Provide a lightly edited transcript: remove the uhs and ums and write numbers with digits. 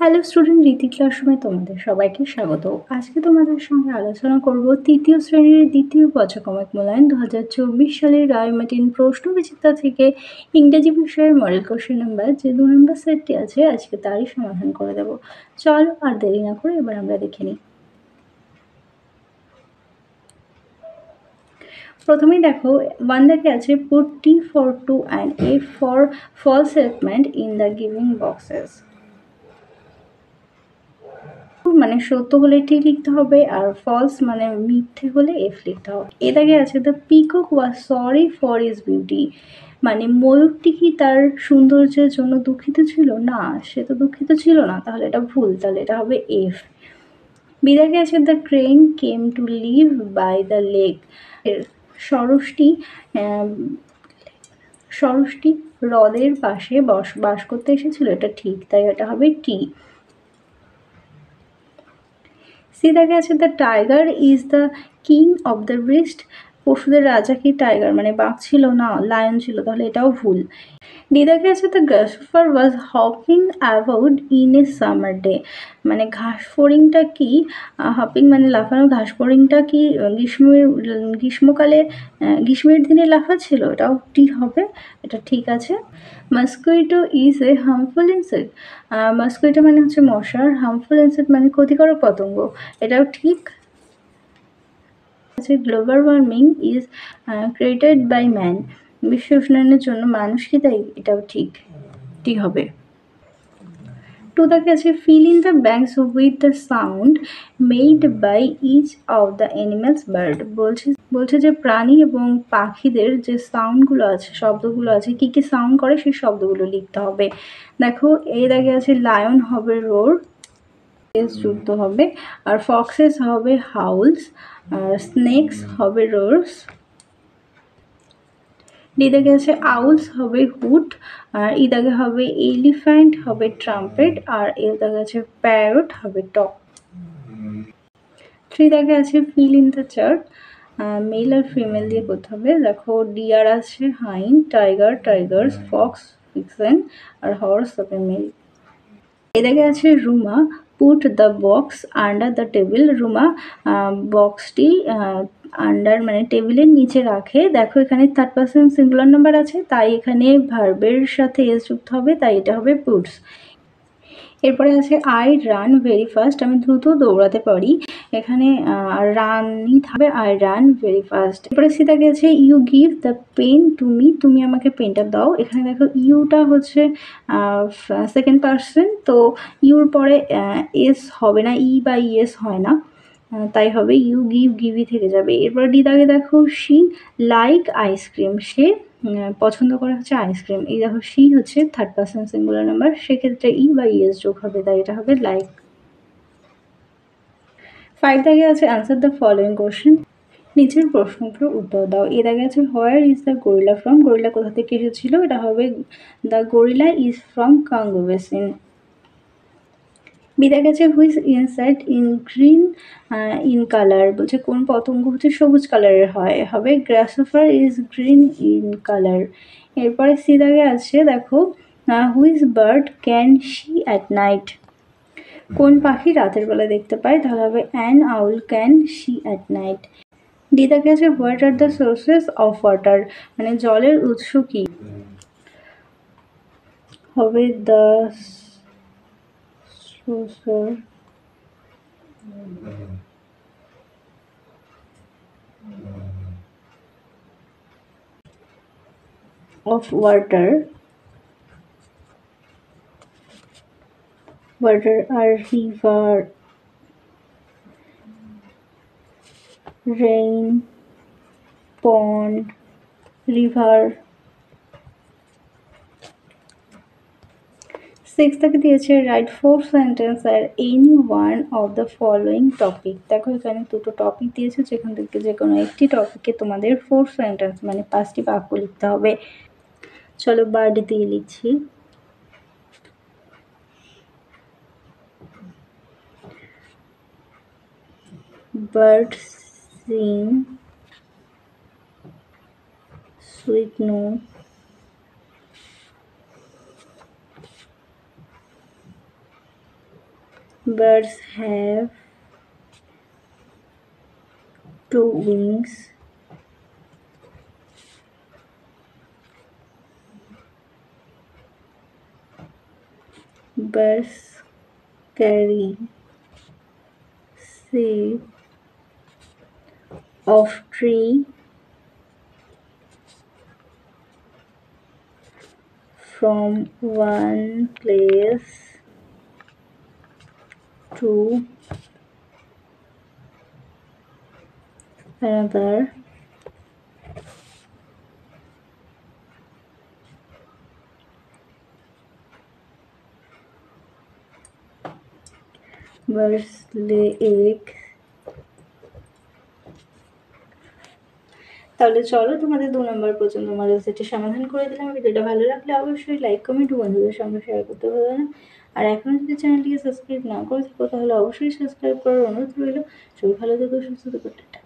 Hello student, রীতি ক্লাসরুমে তোমাদের সবাইকে স্বাগত। আজকে তোমাদের সঙ্গে আলোচনা করব তৃতীয় শ্রেণীর দ্বিতীয় পর্যায়ক্রমিক মূল্যায়ন 2024 সালের রায়মার্টিন প্রশ্নবিচিত্রা থেকে ইংরেজি বিষয়ের মডেল কোশ্চেন নাম্বার যে 2 নম্বর সেটটি আছে আজকে তারই সমাধান করে দেব। চলো আর দেরি না করে এবার আমরা দেখে নিই। প্রথমেই দেখো 1 দাগে আছে put T for true and F for false statement in the giving boxes। মানে সত্য হলে টি লিখতে হবে আর ফলস মানে মিথ্যে হলে এফ লিখতে হবে। এ দাগে আছে the peacock was sorry for is beauty, মানে ময়ূরটি কি তার সৌন্দর্যের জন্য দুঃখিত ছিল? না, সে তো দুঃখিত ছিল না, তাহলে এটা ভুল, তাহলে এটা হবে এফ। বি দাগে আছে the crane came to live by the lake, সরসটি হ্রদের পাশে বাস করতে এসেছিল, এটা ঠিক, তাই এটা হবে টি। সি দাগে আছে the tiger is the king of the beasts, পশুদের রাজা কি টাইগার, মানে বাঘ ছিল? না, লায়ন ছিল, তাহলে এটাও ভুল। ডি দাগে আছে the গ্রাসহপার was hopping about in a summer day, মানে ঘাস ফড়িংটা কি, হপিং মানে লাফানো, ঘাস ফড়িংটা কি গ্রীষ্মের দিনে লাফাচ্ছিল, এটাও ঠিক হবে, এটা ঠিক আছে। Mosquito is a harmful insect, mosquito মানে হচ্ছে মশার, হার্মফুল ইনসেক্ট মানে ক্ষতিকারক পতঙ্গ, এটাও ঠিক আছে। Global warming is created by man, বিশ্ব উষ্ণায়নের জন্য মানুষ কি তাই, এটাও ঠিক হবে। টু দাগে আছে fill in the blanks with the sound made by each of the animals bird, বলছে যে প্রাণী এবং পাখিদের যে সাউন্ডগুলো আছে, শব্দগুলো আছে, কি কি সাউন্ড করে সেই শব্দগুলো লিখতে হবে। দেখো এই দাগে আছে লায়ন হবে রোর, যুক্ত হবে, আর ফক্সেস হবে হাউলস, আর স্নেকস হবে রোর্স। ডি দাগে আছে আউলস হবে হুট, আর ই দাগে হবে এলিফ্যান্ট হবে ট্রাম্পেট, আর এ দাগে আছে প্যারট হবে টক। 3 দাগে আছে fill in the chart, male আর ফিমেল দিয়ে করতে হবে। দেখো ডিয়ার আছে hind, tiger tigers, fox vixen, আর হর্স হবে মেল। এ দাগে আছে Ruma put the box under the table, Ruma বক্সটি আন্ডার মানে টেবিলের নিচে রাখে। দেখো এখানে থার্ড পারসন সিঙ্গুলার নাম্বার আছে, তাই এখানে ভার্বের সাথে এস যুক্ত হবে, তাই এটা হবে পুটস। এরপরে আছে আই রান ভেরি ফাস্ট, আমি দ্রুত দৌড়াতে পারি, এখানে রানই থাকবে, আই রান ভেরি ফাস্ট। এরপরে সি দাগে আছে you give the pen to me, তুমি আমাকে পেনটা দাও, এখানে দেখো ইউটা হচ্ছে সেকেন্ড পার্সন, তো ইউর পরে এস হবে না, ই বা ইএস হয় না, তাই হবে ইউ গিভই থেকে যাবে। এরপর ডি দাগে দেখো শি লাইক আইসক্রিম, সে পছন্দ করে হচ্ছে আইসক্রিম, এই দেখো সি হচ্ছে থার্ড পার্সন সিঙ্গুলার নাম্বার, সেক্ষেত্রে ই বা ইএস যোগ হবে, তাই এটা হবে লাইক। 5 দাগে আছে আনসার দ্য ফলোয়িং কোশ্চেন, নিচের প্রশ্নগুলোর উত্তর দাও। এ দাগে আছে where is the gorilla from, gorilla কোথা থেকে এসেছিল, এটা হবে the gorilla is from Congo basin. B দাগে আছে which insect in green in colour, বলছে কোন পতঙ্গ হচ্ছে সবুজ কালারের হয়, হবে grasshopper is green in colour. এরপরে সি দাগে আছে দেখো which bird can see at night, কোন পাখি রাতের বেলা দেখতে পায়, তাহলে হবে an owl can see at night. D দাগে আছে what are the sources of water, মানে জলের উৎস কি, হবে the source of water are river, rain, pond, river। 6 থেকে দিয়েছে রাইট 4 সেন্টেন্স আর any one of the following topic, দেখো এখানে দুটো টপিক দিয়েছে, যেখান থেকে যে কোনো একটি টপিকে তোমাদের 4 সেন্টেন্স মানে 5টি বাক্য লিখতে হবে। চলো বার্ড দিয়ে লিখছি। Bird sing sweet note Birds have two wings. Birds carry seed of tree from one place to another. Birds lay eggs. তাহলে চলো তোমাদের 2 নম্বর পর্যন্ত মডেল সেটের সমাধান করে দিলাম। ভিডিওটা ভালো লাগলে অবশ্যই লাইক, কমেন্ট ও বন্ধুদের সঙ্গে শেয়ার করতে ভুলো না। আর এখনও যদি চ্যানেলটিকে সাবস্ক্রাইব না করে থাকো তাহলে অবশ্যই সাবস্ক্রাইব করার অনুরোধ রইল। সবাই ভালো থেকো, সুস্থ থেকো, টাটা।